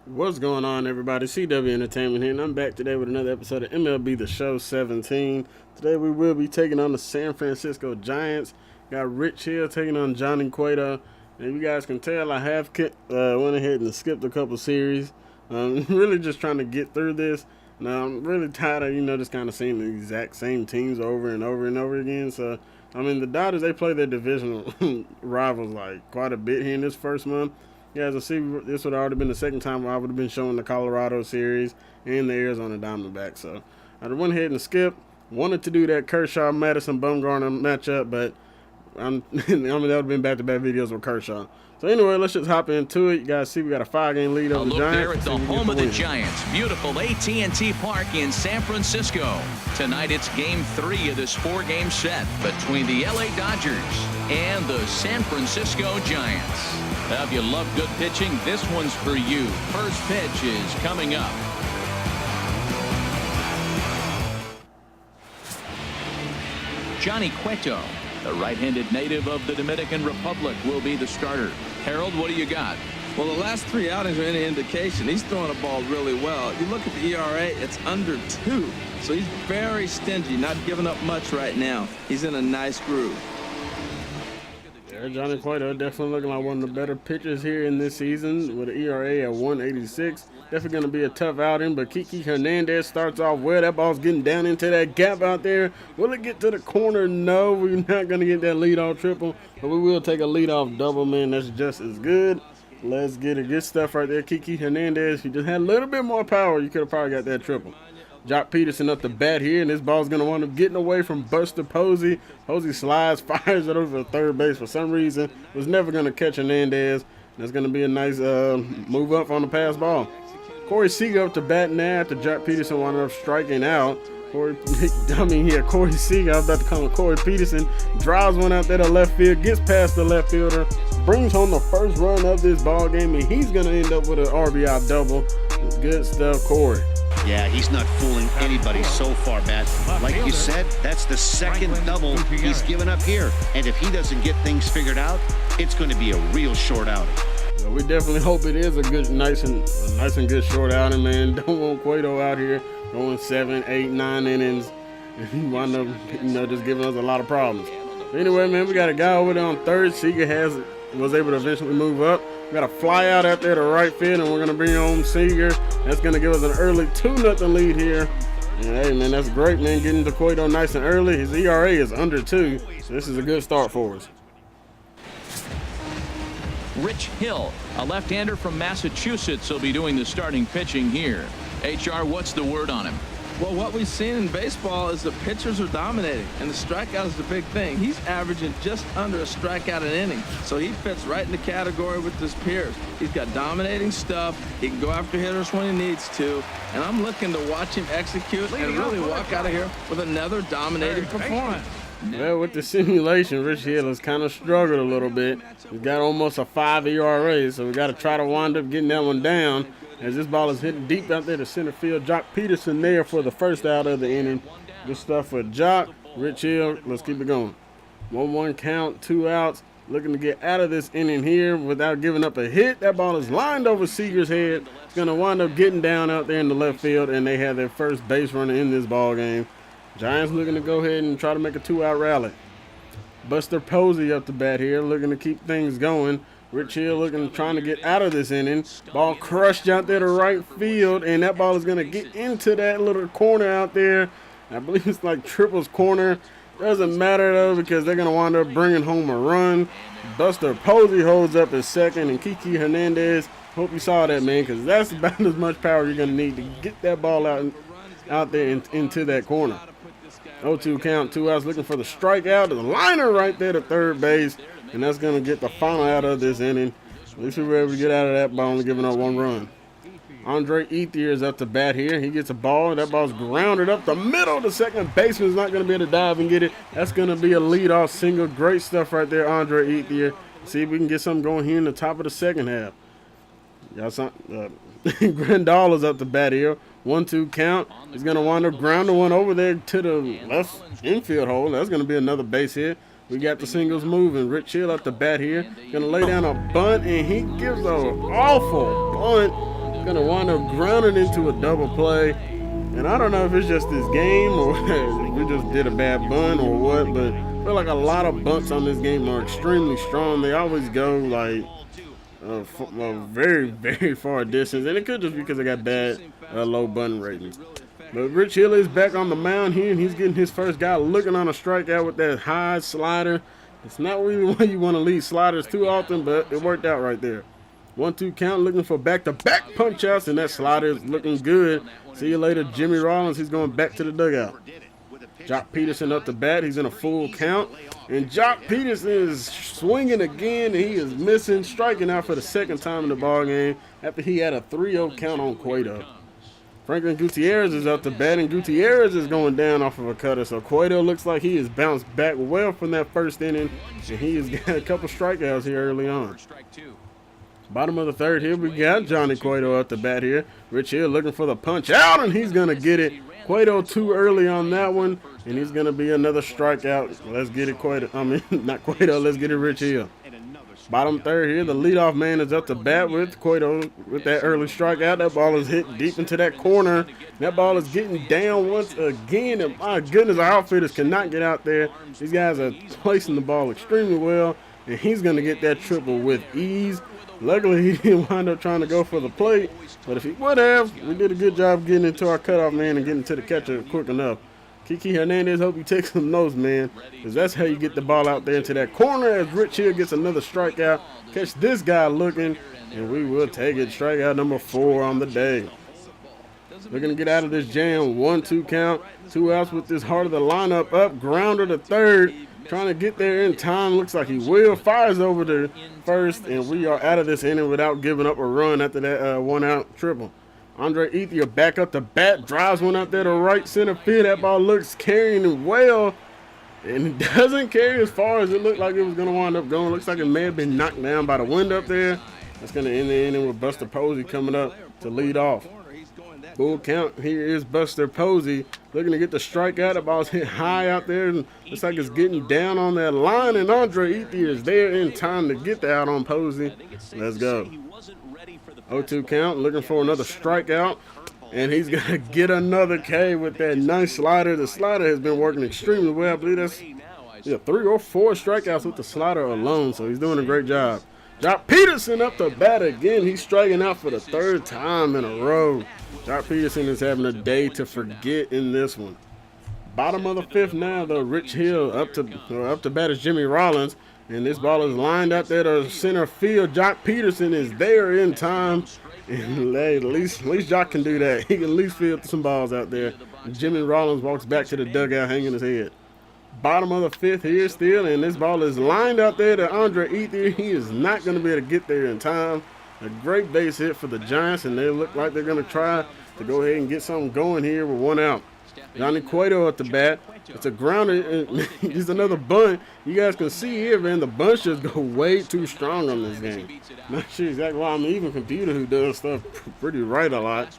What's going on, everybody? CW Entertainment here, and I'm back today with another episode of MLB The Show 17. Today we will be taking on the San Francisco Giants. Got Rich Hill taking on Johnny Cueto. And you guys can tell I have went ahead and skipped a couple series. I'm really just trying to get through this. Now, I'm really tired of, just kind of seeing the exact same teams over and over and over again. So, the Dodgers, they play their divisional rivals like quite a bit here in this first month. Yeah, as I see, this would have already been the second time I would have been showing the Colorado series and the Arizona Diamondbacks. So I went ahead and skipped. Wanted to do that Kershaw-Madison Bumgarner matchup, but that would have been back-to-back videos with Kershaw. So anyway, let's just hop into it. You guys see we got a 5-game lead over the Giants. Look there at the home of the Giants. Beautiful AT&T Park in San Francisco. Tonight it's Game 3 of this 4-game set between the LA Dodgers and the San Francisco Giants. Now, if you love good pitching, this one's for you. First pitch is coming up. Johnny Cueto, the right-handed native of the Dominican Republic, will be the starter. Harold, what do you got? Well, the last 3 outings are any indication. He's throwing the ball really well. You look at the ERA, it's under 2. So he's very stingy, not giving up much right now. He's in a nice groove. Yeah, Johnny Cueto definitely looking like one of the better pitchers here in this season with an ERA at 1.86. Definitely going to be a tough outing, but Kiki Hernandez starts off well. That ball's getting down into that gap out there. Will it get to the corner? No, we're not going to get that leadoff triple, but we will take a leadoff double, man. That's just as good. Let's get it. Good stuff right there. Kiki Hernandez, if you just had a little bit more power, you could have probably got that triple. Jock Peterson up the bat here, and this ball's going to wind up getting away from Buster Posey. Posey slides, fires it over to third base for some reason. Was never going to catch Hernandez. That's going to be a nice move up on the pass ball. Corey Seager up to bat now after Jock Peterson wound up striking out. Corey Seager, I was about to call him Corey Peterson, drives one out there to left field, gets past the left fielder, brings home the first run of this ball game, and he's going to end up with an RBI double. Good stuff, Corey. Yeah, he's not fooling anybody so far, Matt. Like you said, that's the second double he's given up here. And if he doesn't get things figured out, it's going to be a real short outing. Well, we definitely hope it is a good, nice and good short outing, man. Don't want Cueto out here going 7, 8, 9 innings and wind up, just giving us a lot of problems. But anyway, man, we got a guy over there on third. Seager was able to eventually move up. We got a fly out there to right field, and we're going to bring home Seager. That's going to give us an early 2-0 lead here. And hey, man, that's great, man, getting to Cueto nice and early. His ERA is under 2, so this is a good start for us. Rich Hill, a left-hander from Massachusetts, will be doing the starting pitching here. HR, what's the word on him? Well, what we've seen in baseball is the pitchers are dominating, and the strikeout is the big thing. He's averaging just under a strikeout an inning, so he fits right in the category with his peers. He's got dominating stuff. He can go after hitters when he needs to, and I'm looking to watch him execute and really walk out of here with another dominating performance. Well, with the simulation, Rich Hill has kind of struggled a little bit. He's got almost a 5 ERA, so we got to try to wind up getting that one down. As this ball is hitting deep out there to center field. Jock Peterson there for the first out of the inning. Good stuff for Jock. Rich Hill, let's keep it going. 1-1 count, 2 outs. Looking to get out of this inning here without giving up a hit. That ball is lined over Seager's head. It's going to wind up getting down out there in the left field, and they have their first base runner in this ball game. Giants looking to go ahead and try to make a 2-out rally. Buster Posey up the bat here, looking to keep things going. Rich Hill trying to get out of this inning. Ball crushed out there to right field, and that ball is going to get into that little corner out there. I believe it's like Triple's corner. Doesn't matter, though, because they're going to wind up bringing home a run. Buster Posey holds up at second, and Kiki Hernandez, hope you saw that, man, because that's about as much power you're going to need to get that ball out there into that corner. 0-2 count, 2 outs, looking for the strikeout. The liner right there to third base. And that's going to get the final out of this inning. At least we were able to get out of that by only giving up 1 run. Andre Ethier is up to bat here. He gets a ball. That ball's grounded up the middle. The second baseman's not going to be able to dive and get it. That's going to be a leadoff single. Great stuff right there, Andre Ethier. See if we can get something going here in the top of the second half. Grandal is up to bat here. 1-2 count. He's going to wind up grounding one over there to the left infield hole. That's going to be another base hit. We got the singles moving. Rich Hill up the bat here. Going to lay down a bunt, and he gives an awful bunt. gonna wind up grounding into a double play. And I don't know if it's just this game or we just did a bad bunt or what, but I feel like a lot of bunts on this game are extremely strong. They always go like a very, very far distance, and it could just be because they got bad low bunt ratings. But Rich Hill is back on the mound here, and he's getting his first guy looking on a strikeout with that high slider. It's not really the way you want to lead sliders too often, but it worked out right there. 1-2 count, looking for back-to-back punch-outs, and that slider is looking good. See you later, Jimmy Rollins. He's going back to the dugout. Jock Peterson up to bat. He's in a full count. And Jock Peterson is swinging again. He is missing, striking out for the second time in the ballgame after he had a 3-0 count on Cueto. Franklin Gutierrez is up to bat, and Gutierrez is going down off of a cutter. So Cueto looks like he has bounced back well from that first inning, and he has got a couple strikeouts here early on. Bottom of the third here, we got Johnny Cueto up to bat here. Rich Hill looking for the punch out, and he's going to get it. Cueto too early on that one, and he's going to be another strikeout. Let's get it, Cueto. I mean, not Cueto, let's get it, Rich Hill. Bottom third here, the leadoff man is up to bat with Cueto with that early strikeout. That ball is hit deep into that corner. That ball is getting down once again, and my goodness, our outfielders cannot get out there. These guys are placing the ball extremely well, and he's going to get that triple with ease. Luckily, he didn't wind up trying to go for the plate, but if he would have, we did a good job getting into our cutoff man and getting to the catcher quick enough. Kiki Hernandez, hope you take some notes, man, because that's how you get the ball out there into that corner as Rich Hill gets another strikeout. Catch this guy looking, and we will take it. Strikeout number 4 on the day. We're going to get out of this jam. 1-2 count, 2 outs with this heart of the lineup up. Grounder to third. Trying to get there in time. Looks like he will. Fires over to first, and we are out of this inning without giving up a run after that 1-out triple. Andre Ethier back up to bat. Drives one out there to right center field. That ball looks carrying well, and it doesn't carry as far as it looked like it was going to wind up going. Looks like it may have been knocked down by the wind up there. That's going to end the inning with Buster Posey coming up to lead off. Full count. Here is Buster Posey looking to get the strikeout. The ball's hit high out there, and looks like it's getting down on that line, and Andre Ethier is there in time to get the out on Posey. Let's go. 0-2 count, looking for another strikeout, and he's going to get another K with that nice slider. The slider has been working extremely well. I believe that's 3 or 4 strikeouts with the slider alone, so he's doing a great job. Jock Peterson up to bat again. He's striking out for the 3rd time in a row. Jock Peterson is having a day to forget in this one. Bottom of the 5th now, though. Rich Hill up to bat is Jimmy Rollins, and this ball is lined out there to center field. Jock Peterson is there in time, and at least Jock can do that. He can at least field some balls out there. And Jimmy Rollins walks back to the dugout hanging his head. Bottom of the 5th here still, and this ball is lined out there to Andre Ethier. He is not going to be able to get there in time. A great base hit for the Giants, and they look like they're going to try to go ahead and get something going here with 1 out. Johnny Cueto at the bat. It's a grounder. It's another bunt. You guys can see here, man, the bunts just go way too strong on this game. Not sure exactly why. I'm an even computer who does stuff pretty right a lot.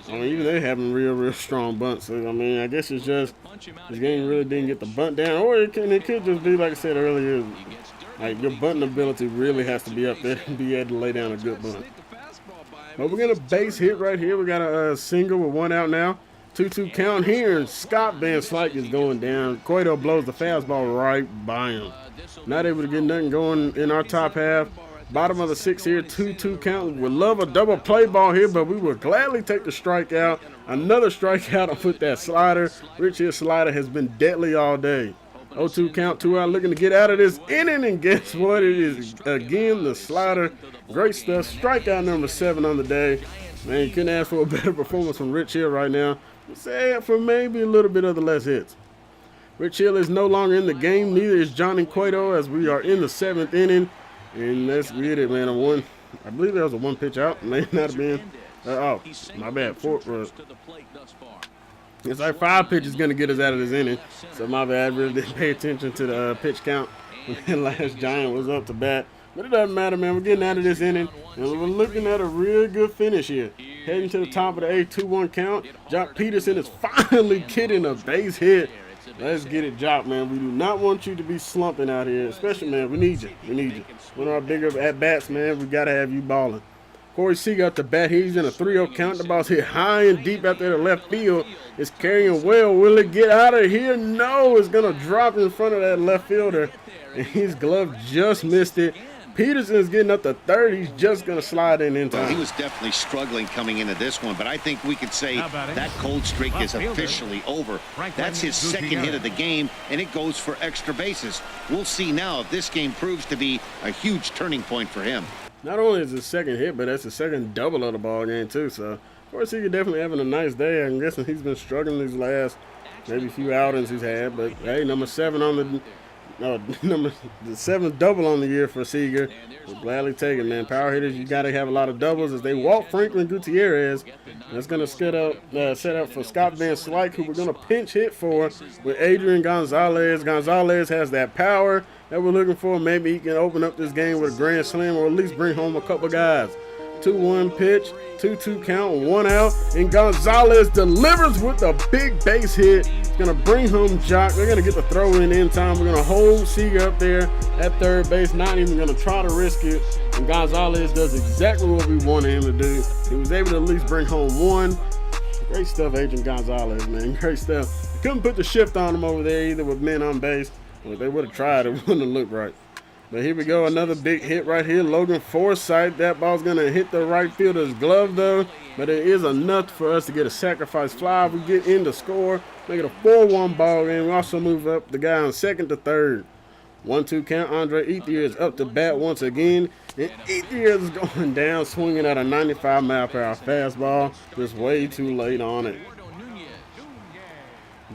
I mean, even they having real strong bunts. So, I mean, I guess it's just this game really didn't get the bunt down. Or it could just be, like I said earlier, like your bunting ability really has to be up there and be able to lay down a good bunt. But we're going to base hit right here. We got a single with 1 out now. 2-2 count here, and Scott Van Slyke is going down. Cueto blows the fastball right by him. Not able to get nothing going in our top half. Bottom of the 6th here, 2-2 count. Would love a double play ball here, but we would gladly take the strikeout. Another strikeout with that slider. Rich Hill slider has been deadly all day. 0-2 count, 2 out, looking to get out of this inning, and guess what? It is again the slider. Great stuff. Strikeout number 7 on the day. Man, you couldn't ask for a better performance from Rich Hill right now. Except for maybe a little bit of the less hits. Rich Hill is no longer in the game. Neither is Johnny Cueto, as we are in the 7th inning. And let's get it, man. I believe that was a 1 pitch out. May not have been. Oh, my bad. 4. It's like 5 pitches going to get us out of this inning. So my bad. I really didn't pay attention to the pitch count when that last Giant was up to bat. But it doesn't matter, man. We're getting out of this inning, and we're looking at a real good finish here. Heading to the top of the 8th, 2-1 count. Jock Peterson is finally getting a base hit. Let's get it, Jock, man. We do not want you to be slumping out here, especially, man. We need you. We need you. One of our bigger at-bats, man. We got to have you balling. Corey Seager up to bat. He's in a 3-0 count. The ball's hit high and deep out there to left field. It's carrying well. Will it get out of here? No, it's going to drop in front of that left fielder. And his glove just missed it. Peterson's getting up to third. He's just going to slide in time. Well, he was definitely struggling coming into this one, but I think we could say that cold streak is officially over. That's his second hit of the game, and it goes for extra bases. We'll see now if this game proves to be a huge turning point for him. Not only is his second hit, but that's the second double of the ball game, too. So, of course, he's definitely having a nice day. I'm guessing he's been struggling these last maybe few outings he's had. But, hey, number 7 on the the 7th double on the year for Seager. We'll gladly take it, man. Power hitters, you got to have a lot of doubles as they walk Franklin Gutierrez. That's going to set up for Scott Van Slyke, who we're going to pinch hit for with Adrian Gonzalez. Gonzalez has that power that we're looking for. Maybe he can open up this game with a grand slam or at least bring home a couple guys. 2-1 pitch, 2-2 count, 1 out, and Gonzalez delivers with a big base hit. It's going to bring home Jock. They're going to get the throw in time. We're going to hold Seager up there at third base, not even going to try to risk it. And Gonzalez does exactly what we wanted him to do. He was able to at least bring home 1. Great stuff, Agent Gonzalez, man. Great stuff. Couldn't put the shift on him over there either with men on base. Well, if they would have tried, it wouldn't have looked right. But here we go, another big hit right here. Logan Forsythe, that ball's going to hit the right fielder's glove, though. But it is enough for us to get a sacrifice fly. We get in to score, make it a 4-1 ball game. We also move up the guy on second to third. 1-2 count. Andre Ethier is up to bat once again. And Ethier is going down, swinging at a 95-mile-per-hour fastball. Just way too late on it.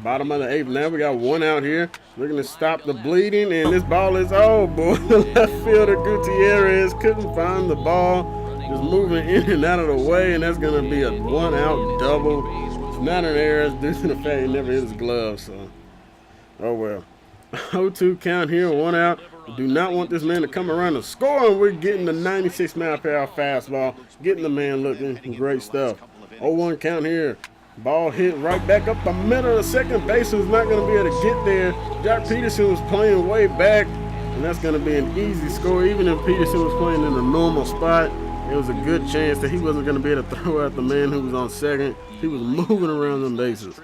Bottom of the 8th now, we got 1 out here. Looking to stop the bleeding, and this ball is, oh boy, the left fielder Gutierrez couldn't find the ball. Just moving in and out of the way, and that's going to be a 1-out double. It's not an error due to the fact he never hit his glove, so, oh well. 0-2 count here, 1 out. We do not want this man to come around and score, and we're getting the 96-mile-per-hour fastball, getting the man looking great stuff. 0-1 count here. Ball hit right back up the middle. The second baseman's not going to be able to get there. Jock Peterson was playing way back, and that's going to be an easy score. Even if Peterson was playing in a normal spot, it was a good chance that he wasn't going to be able to throw out the man who was on second. He was moving around them bases.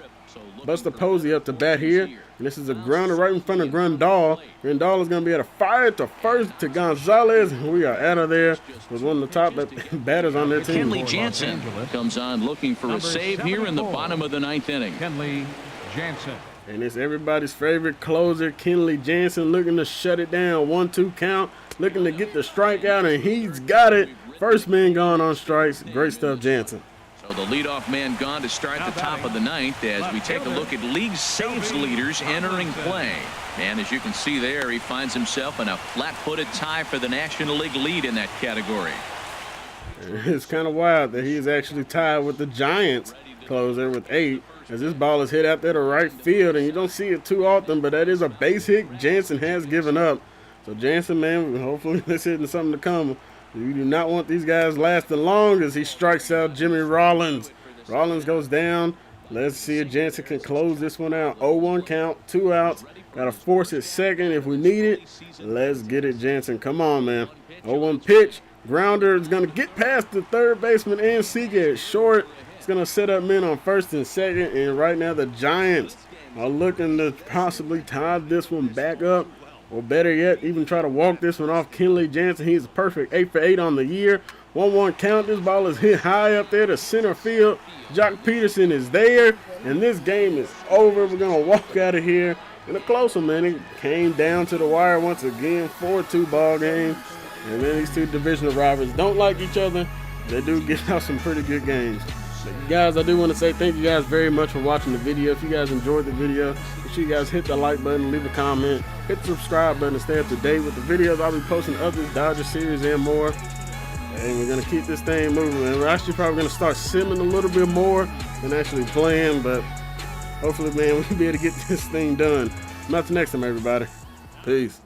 Buster Posey up to bat here, and this is a grounder right in front of Grandal. Grandal is going to be able to fire it to first to Gonzalez, and we are out of there with one of the top batters on their team. Kenley Jansen comes on looking for a save here in the bottom of the 9th inning. Kenley Jansen. And it's everybody's favorite closer, Kenley Jansen, looking to shut it down. 1-2 count, looking to get the strikeout, and he's got it. First man gone on strikes. Great stuff, Jansen. So the leadoff man gone to start the top of the 9th as we take a look at league saves leaders entering play. And as you can see there, he finds himself in a flat-footed tie for the National League lead in that category. It's kind of wild that he's actually tied with the Giants closer with 8, as this ball is hit out there to right field, and you don't see it too often, but that is a base hit Jansen has given up. So Jansen, man, hopefully this isn't something to come. You do not want these guys lasting long as he strikes out Jimmy Rollins. Rollins goes down. Let's see if Jansen can close this one out. 0-1 count, 2 outs. Got to force it second if we need it. Let's get it, Jansen. Come on, man. 0-1 pitch. Grounder is going to get past the third baseman and Seager short. It's going to set up men on first and second. And right now the Giants are looking to possibly tie this one back up. Or better yet, even try to walk this one off Kenley Jansen. He's a perfect 8 for 8 on the year. 1-1 count. This ball is hit high up there to center field. Jock Peterson is there, and this game is over. We're going to walk out of here in a close one, man. It came down to the wire once again. 4-2 ball game. And then these two divisional rivals don't like each other. They do get out some pretty good games. But guys, I do want to say thank you guys very much for watching the video. If you guys enjoyed the video, make sure you guys hit the like button, leave a comment, hit the subscribe button to stay up to date with the videos. I'll be posting others, Dodger series and more. And we're going to keep this thing moving. And we're actually probably going to start simming a little bit more than actually playing. But hopefully, man, we'll be able to get this thing done. Until next time, everybody. Peace.